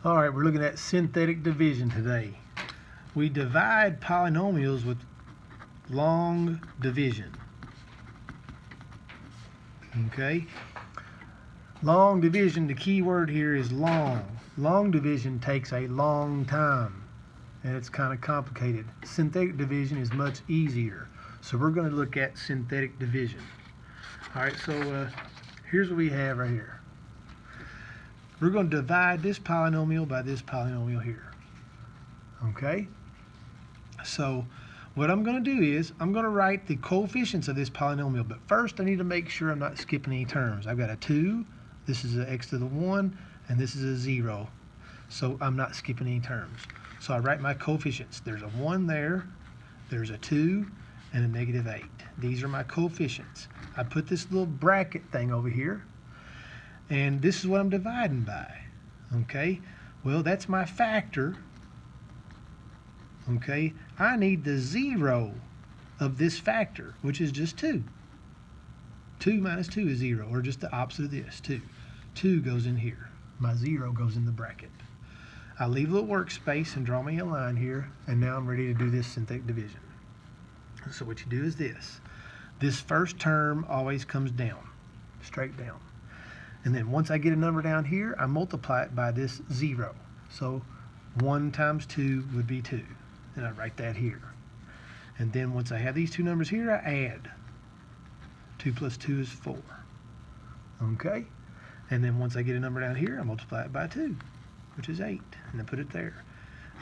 All right, we're looking at synthetic division today. We divide polynomials with long division. Okay? Long division, the key word here is long. Long division takes a long time, and it's kind of complicated. Synthetic division is much easier. So we're going to look at synthetic division. All right, so here's what we have right here. We're going to divide this polynomial by this polynomial here. Okay? So what I'm going to do is I'm going to write the coefficients of this polynomial, but first I need to make sure I'm not skipping any terms. I've got a 2, this is a x to the 1, and this is a 0. So I'm not skipping any terms. So I write my coefficients. There's a 1 there, there's a 2, and a negative 8. These are my coefficients. I put this little bracket thing over here, and this is what I'm dividing by. Okay? Well, that's my factor. Okay? I need the 0 of this factor, which is just 2. 2 minus 2 is 0, or just the opposite of this, 2. 2 goes in here. My 0 goes in the bracket. I leave a little workspace and draw me a line here, and now I'm ready to do this synthetic division. So what you do is this. This first term always comes down, straight down. And then once I get a number down here, I multiply it by this 0. So 1 times 2 would be 2. And I write that here. And then once I have these two numbers here, I add. 2 plus 2 is 4. Okay? And then once I get a number down here, I multiply it by 2, which is 8. And I put it there.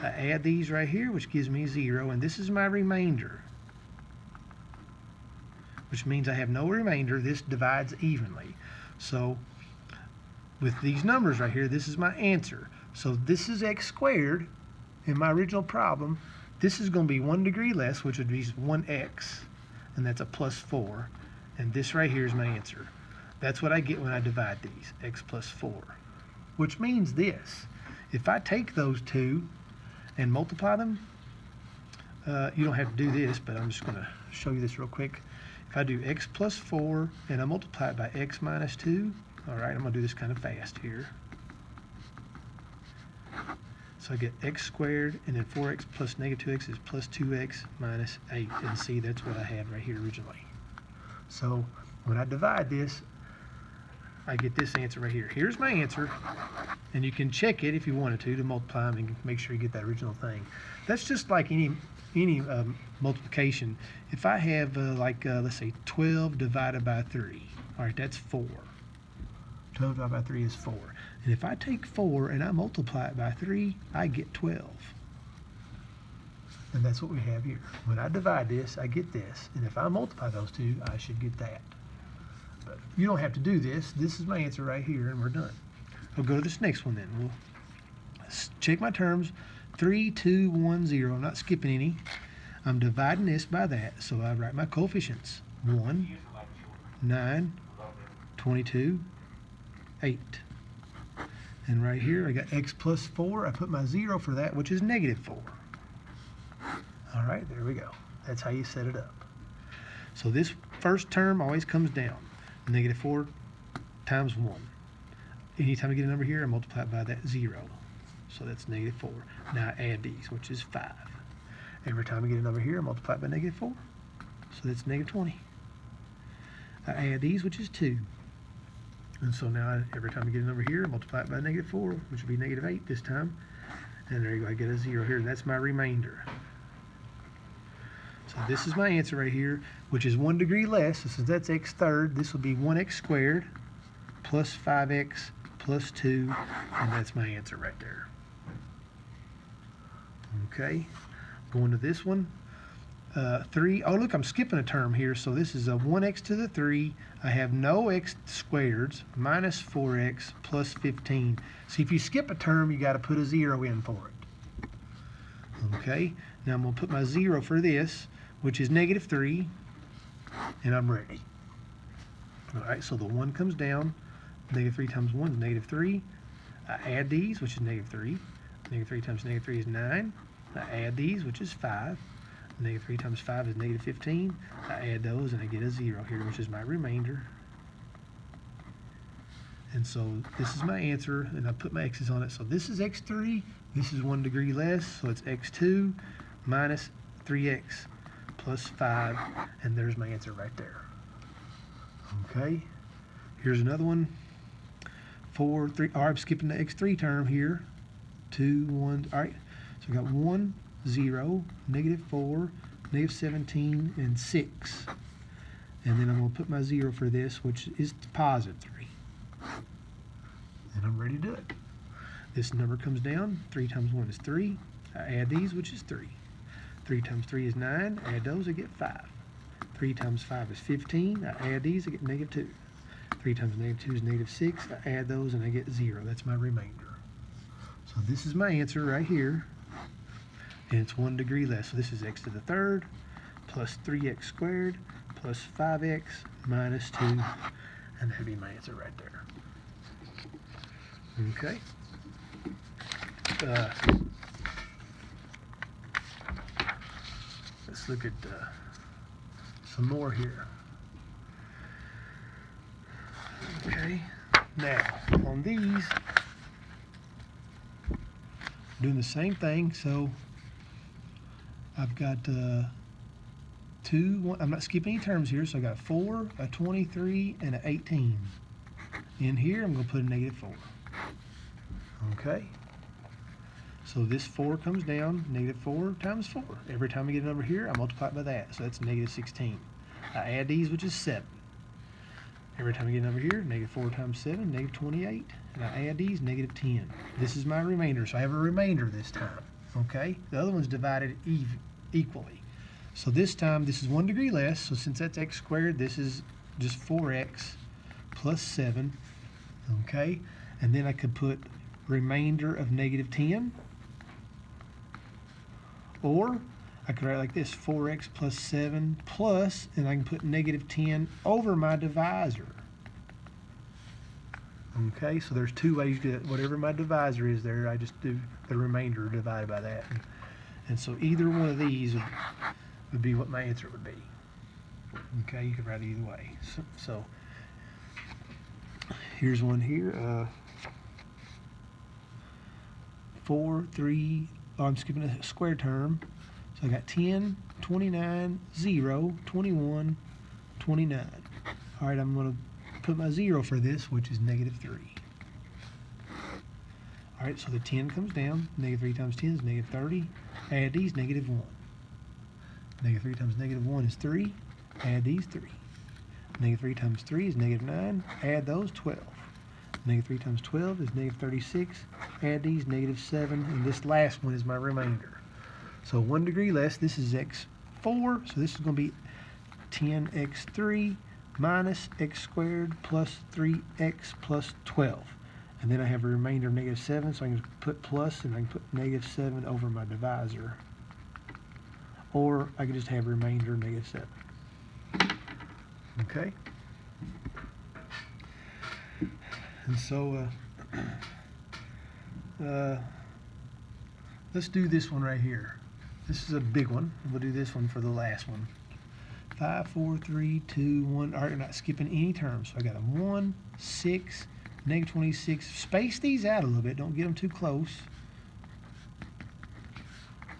I add these right here, which gives me 0. And this is my remainder, which means I have no remainder. This divides evenly. So with these numbers right here, this is my answer. So this is x squared in my original problem. This is going to be 1 degree less, which would be 1x, and that's a plus 4. And this right here is my answer. That's what I get when I divide these, x plus 4. Which means this. If I take those two and multiply them, you don't have to do this, but I'm just going to show you this real quick. If I do x plus 4 and I multiply it by x minus 2, all right, I'm going to do this kind of fast here. So I get x squared, and then 4x plus negative 2x is plus 2x minus 8. And see, that's what I had right here originally. So when I divide this, I get this answer right here. Here's my answer, and you can check it if you wanted to multiply them and make sure you get that original thing. That's just like any multiplication. If I have let's say 12 divided by 3, all right, that's 4. 12 divided by 3 is 4. And if I take 4 and I multiply it by 3, I get 12. And that's what we have here. When I divide this, I get this. And if I multiply those two, I should get that. But you don't have to do this. This is my answer right here, and we're done. We'll go to this next one then. We'll check my terms. 3, 2, 1, 0. I'm not skipping any. I'm dividing this by that, so I write my coefficients. 1, 9, 22, 8. And right here I got x plus 4. I put my 0 for that, which is negative 4. All right, there we go. That's how you set it up. So this first term always comes down. Negative 4 times 1. Anytime I get a number here, I multiply it by that 0. So that's negative 4. Now I add these, which is 5. Every time I get a number here, I multiply it by negative 4. So that's negative 20. I add these, which is 2. And so now every time I get a number here, I multiply it by negative 4, which would be negative 8 this time. And there you go, I get a 0 here. That's my remainder. So this is my answer right here, which is 1 degree less. So since that's x third, this will be 1x squared plus 5x plus 2, and that's my answer right there. Okay, going to this one. 3, oh look, I'm skipping a term here, so this is a 1x to the 3. I have no x squareds, minus 4x plus 15. See, if you skip a term, you got to put a 0 in for it. Okay, now I'm going to put my 0 for this, which is negative 3, and I'm ready. All right, so the 1 comes down. Negative 3 times 1 is negative 3. I add these, which is negative 3. Negative 3 times negative 3 is 9. I add these, which is 5. Negative 3 times 5 is negative 15. I add those and I get a 0 here, which is my remainder. And so this is my answer, and I put my x's on it. So this is x3, this is 1 degree less, so it's x2 minus 3x plus 5, and there's my answer right there. Okay, here's another one. 4, 3, all right, I'm skipping the x3 term here. 2, 1, all right, so we got 1, 0, -4, -17, and 6. And then I'm going to put my 0 for this, which is positive 3. And I'm ready to do it. This number comes down. 3 times 1 is 3. I add these, which is 3. 3 times 3 is 9. Add those, I get 5. 3 times 5 is 15. I add these, I get -2. 3 times -2 is -6. I add those, and I get 0. That's my remainder. So this is my answer right here. And it's 1 degree less. So this is x to the third plus 3x squared plus 5x minus 2. And that'd be my answer right there. Okay. Let's look at some more here. Okay. Now, on these, doing the same thing. So I've got 2, 1, I'm not skipping any terms here, so I got 4, a 23, and an 18. In here, I'm going to put a -4. Okay? So this 4 comes down, -4 times 4. Every time I get a number here, I multiply it by that, so that's -16. I add these, which is 7. Every time I get a number here, -4 times 7, -28. And I add these, -10. This is my remainder, so I have a remainder this time. Okay? The other one's divided equally. So this time, this is 1 degree less, so since that's x squared, this is just 4x plus 7. Okay? And then I could put remainder of -10. Or I could write it like this, 4x plus 7 plus, and I can put -10 over my divisor. Okay, so there's 2 ways to do it. Whatever my divisor is there, I just do the remainder divided by that. And so either one of these would be what my answer would be. Okay, you could write it either way. So here's one here. 4, 3, oh, I'm skipping a square term. So I got 10, 29, 0, 21, 29. All right, I'm going to put my 0 for this, which is -3. All right, so the 10 comes down. -3 times 10 is -30. Add these, -1. -3 times -1 is 3. Add these, 3. -3 times 3 is -9. Add those, 12. -3 times 12 is -36. Add these, -7. And this last one is my remainder. So 1 degree less, this is x4. So this is going to be 10x3 minus x squared plus 3x plus 12. And then I have a remainder of -7, so I can put plus, and I can put -7 over my divisor. Or I could just have remainder -7. Okay? And so let's do this one right here. This is a big one. We'll do this one for the last one. 5, 4, 3, 2, 1. All right, we're not skipping any terms. So I got a 1, 6, -26. Space these out a little bit. Don't get them too close.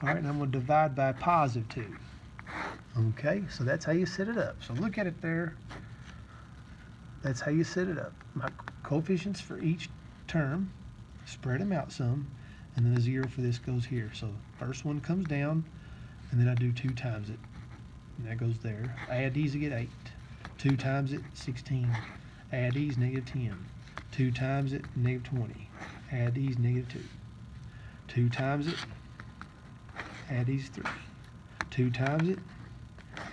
All right, and I'm going to divide by +2. Okay, so that's how you set it up. So look at it there. That's how you set it up. My coefficients for each term, spread them out some, and then the 0 for this goes here. So first one comes down, and then I do 2 times it. And that goes there. I add these to get 8. 2 times it, 16. Add these, -10. 2 times it, -20. Add these, -2. 2 times it, add these, 3. 2 times it,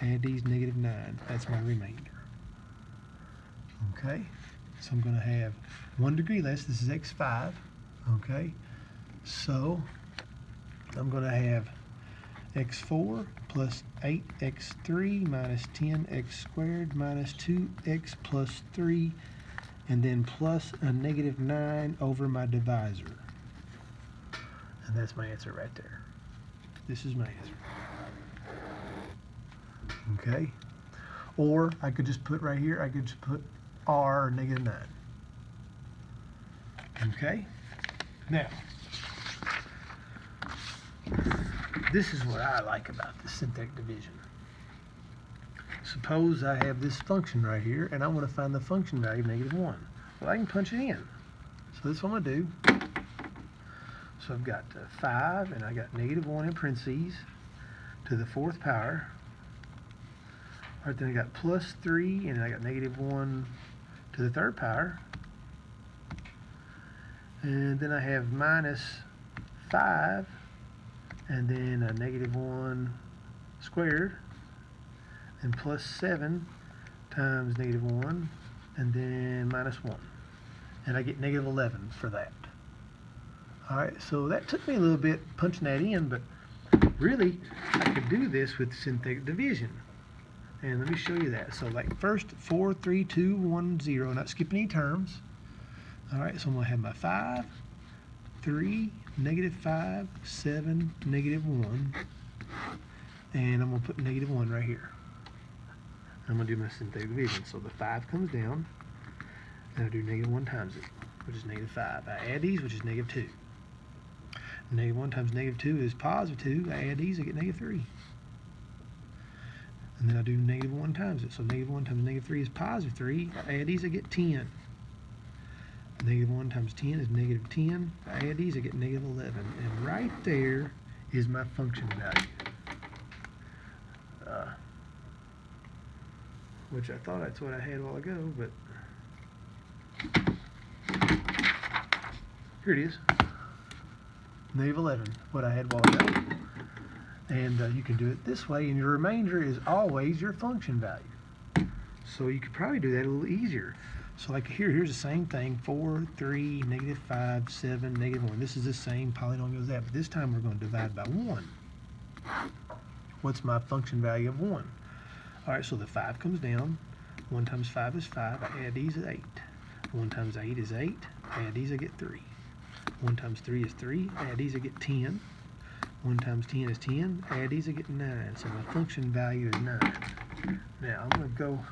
add these, -9. That's my remainder. Okay, so I'm going to have 1 degree less. This is x5. Okay, so I'm going to have x4 plus 8x3 minus 10x squared minus 2x plus 3, and then plus a -9 over my divisor. And that's my answer right there. This is my answer. Okay, or I could just put right here, I could just put r, -9. Okay? Now, this is what I like about this synthetic division. Suppose I have this function right here, and I want to find the function value of -1. Well, I can punch it in. So this is what I'm going to do. So I've got 5, and I got -1 in parentheses to the 4th power. All right, then I got +3, and I got -1 to the 3rd power. And then I have -5, and then a -1 squared, and +7 times -1, and then -1. And I get -11 for that. Alright, so that took me a little bit punching that in, but really I could do this with synthetic division. And let me show you that. So like first 4, 3, 2, 1, 0, not skipping any terms. Alright, so I'm going to have my 5, 3, -5, 7, -1, and I'm going to put -1 right here. I'm going to do my synthetic division. So the 5 comes down, and I do -1 times it, which is -5. I add these, which is -2. -1 times -2 is +2. I add these, I get -3. And then I do -1 times it. So -1 times -3 is +3. I add these, I get 10. -1 times 10 is -10. I add these, I get -11. And right there is my function value. Which I thought that's what I had a while ago, but here it is. -11, what I had a while ago. And you can do it this way, and your remainder is always your function value. So you could probably do that a little easier. So like here's the same thing, 4, 3, -5, 7, -1. This is the same polynomial as that, but this time we're going to divide by 1. What's my function value of 1? All right, so the 5 comes down. 1 times 5 is 5. I add these is 8. 1 times 8 is 8. I add these, I get 3. 1 times 3 is 3. I add these, I get 10. 1 times 10 is 10. I add these, I get 9. So my function value is 9. Now I'm going to go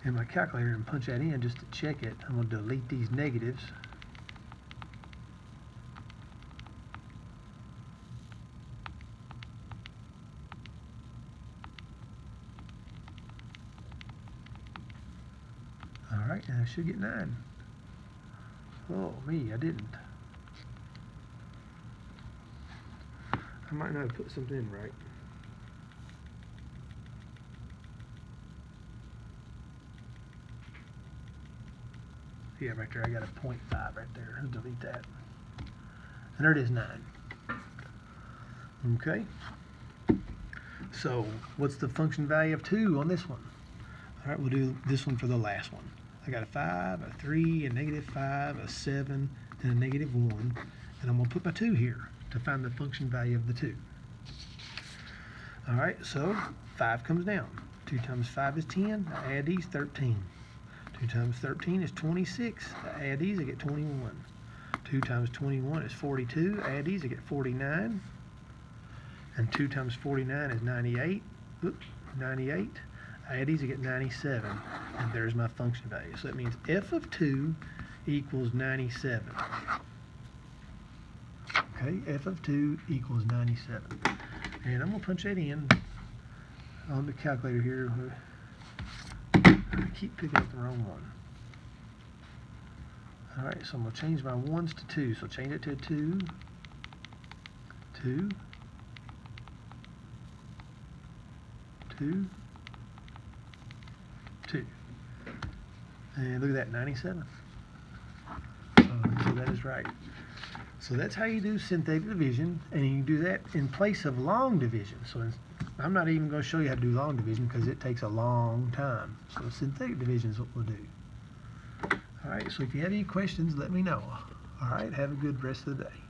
in my calculator and punch that in just to check it. I'm going to delete these negatives. Alright, and I should get 9. Oh, me, I didn't. I might not have put something in right. Yeah, right there, I got a 0.5 right there. I'll delete that. And there it is, 9. Okay. So, what's the function value of 2 on this one? Alright, we'll do this one for the last one. I got a 5, a 3, a -5, a 7, and a -1. And I'm going to put my 2 here to find the function value of the 2. Alright, so 5 comes down. 2 times 5 is 10. I add these, 13. 2 times 13 is 26. I add these, I get 21. 2 times 21 is 42. I add these, I get 49. And 2 times 49 is 98. Oops, 98. I add these, I get 97. And there's my function value. So that means f of 2 equals 97. Okay, f of 2 equals 97. And I'm going to punch that in on the calculator here. I keep picking up the wrong one. Alright, so I'm going to change my 1s to 2. So change it to a 2. 2. 2. 2. And look at that, 97. So that is right. So that's how you do synthetic division, and you can do that in place of long division. So I'm not even going to show you how to do long division because it takes a long time. So synthetic division is what we'll do. All right, so if you have any questions, let me know. All right, have a good rest of the day.